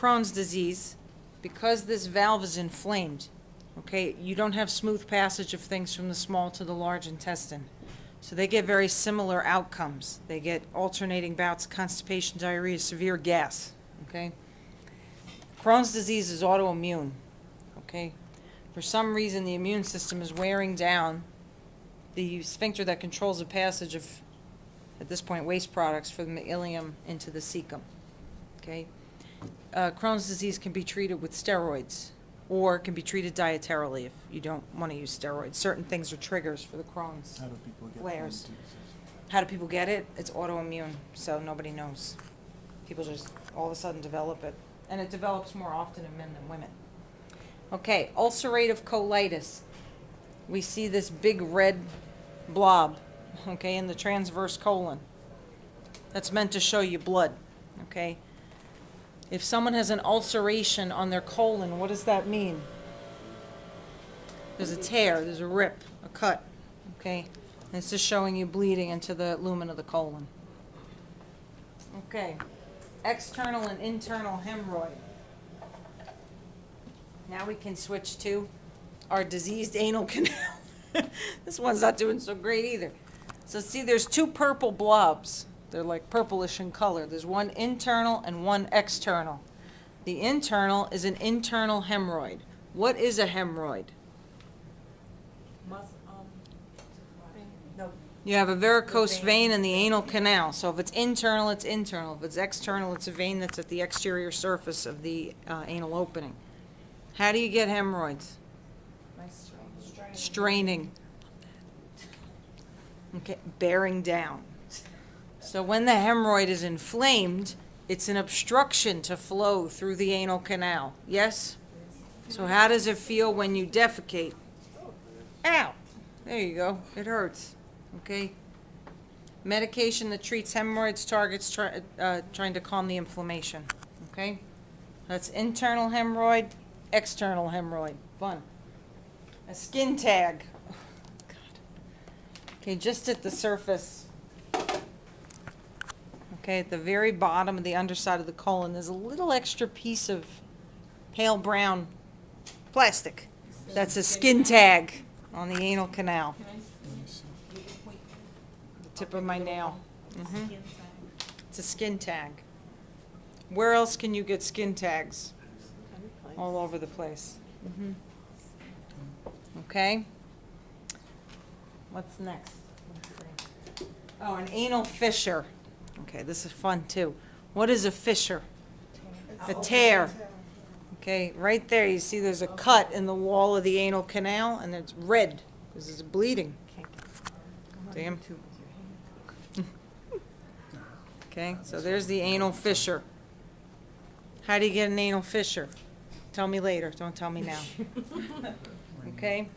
Crohn's disease, because this valve is inflamed, okay, you don't have smooth passage of things from the small to the large intestine. So they get very similar outcomes. They get alternating bouts of constipation, diarrhea, severe gas, okay? Crohn's disease is autoimmune, okay? For some reason, the immune system is wearing down the sphincter that controls the passage of, at this point, waste products from the ileum into the cecum, okay? Crohn's disease can be treated with steroids or can be treated dietarily if you don't want to use steroids. Certain things are triggers for the Crohn's How do people get flares. Crohn's disease? How do people get it? It's autoimmune, so nobody knows. People just all of a sudden develop it, and it develops more often in men than women. Okay, ulcerative colitis. We see this big red blob, okay, in the transverse colon. That's meant to show you blood, okay? If someone has an ulceration on their colon, what does that mean? There's a tear, there's a rip, a cut, okay? And it's just showing you bleeding into the lumen of the colon. Okay, external and internal hemorrhoid. Now we can switch to our diseased anal canal. This one's not doing so great either. So see, there's two purple blobs. They're like purplish in color. There's one internal and one external. The internal is an internal hemorrhoid. What is a hemorrhoid? No. You have a varicose vein in the anal canal. So if it's internal, it's internal. If it's external, it's a vein that's at the exterior surface of the anal opening. How do you get hemorrhoids? Straining. Okay, bearing down. So when the hemorrhoid is inflamed, it's an obstruction to flow through the anal canal. Yes? So how does it feel when you defecate? Ow! There you go. It hurts. Okay? Medication that treats hemorrhoids targets trying to calm the inflammation. Okay? That's internal hemorrhoid, external hemorrhoid. Fun. A skin tag. Oh, God. Okay, just at the surface. Okay, at the very bottom of the underside of the colon, there's a little extra piece of pale brown plastic. That's a skin tag on the anal canal. The tip of my nail. It's a skin tag. Where else can you get skin tags? All over the place. Okay. What's next? Oh, an anal fissure. Okay, this is fun too. What is a fissure? A tear. Okay, right there you see there's a cut in the wall of the anal canal and it's red because it's bleeding. Damn. Okay, so there's the anal fissure. How do you get an anal fissure? Tell me later, don't tell me now. Okay?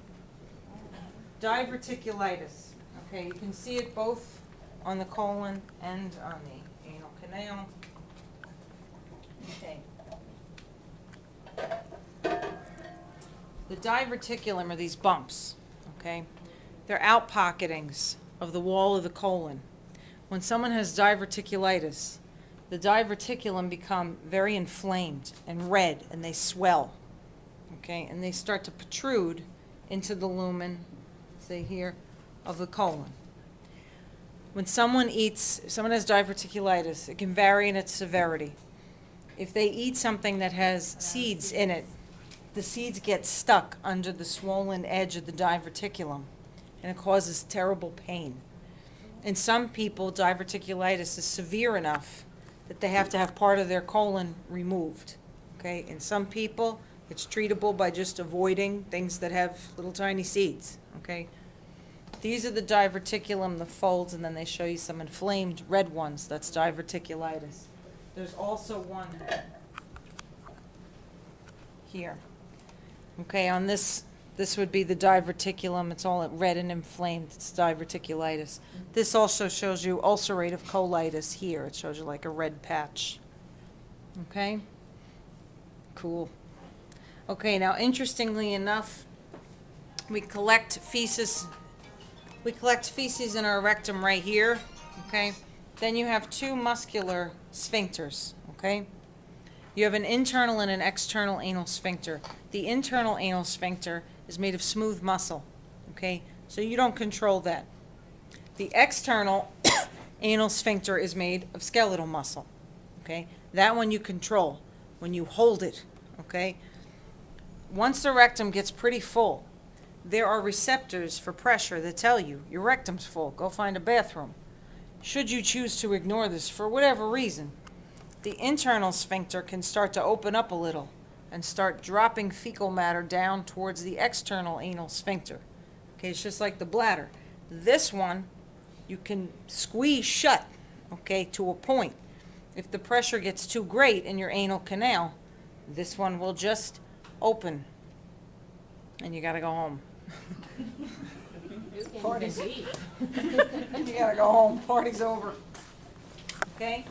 Diverticulitis. Okay, you can see it both on the colon and on the anal canal. Okay. The diverticulum are these bumps, okay? They're outpocketings of the wall of the colon. When someone has diverticulitis, the diverticulum become very inflamed and red and they swell, okay? And they start to protrude into the lumen, say here, of the colon. When someone eats, if someone has diverticulitis, it can vary in its severity. If they eat something that has seeds in it, the seeds get stuck under the swollen edge of the diverticulum, and it causes terrible pain. In some people, diverticulitis is severe enough that they have to have part of their colon removed. Okay? In some people, it's treatable by just avoiding things that have little tiny seeds. Okay? These are the diverticulum, the folds, and then they show you some inflamed red ones. That's diverticulitis. There's also one here. Okay, on this would be the diverticulum. It's all red and inflamed. It's diverticulitis. This also shows you ulcerative colitis here. It shows you like a red patch. Okay? Cool. Okay, now interestingly enough, we collect feces in our rectum right here, okay? Then you have two muscular sphincters, okay? You have an internal and an external anal sphincter. The internal anal sphincter is made of smooth muscle, okay? So you don't control that. The external anal sphincter is made of skeletal muscle, okay? That one you control when you hold it, okay? Once the rectum gets pretty full, there are receptors for pressure that tell you your rectum's full. Go find a bathroom. Should you choose to ignore this for whatever reason, the internal sphincter can start to open up a little and start dropping fecal matter down towards the external anal sphincter. Okay, it's just like the bladder. This one, you can squeeze shut, okay, to a point. If the pressure gets too great in your anal canal, this one will just open, and you gotta go home. Party's. You gotta go home. Party's over. Okay?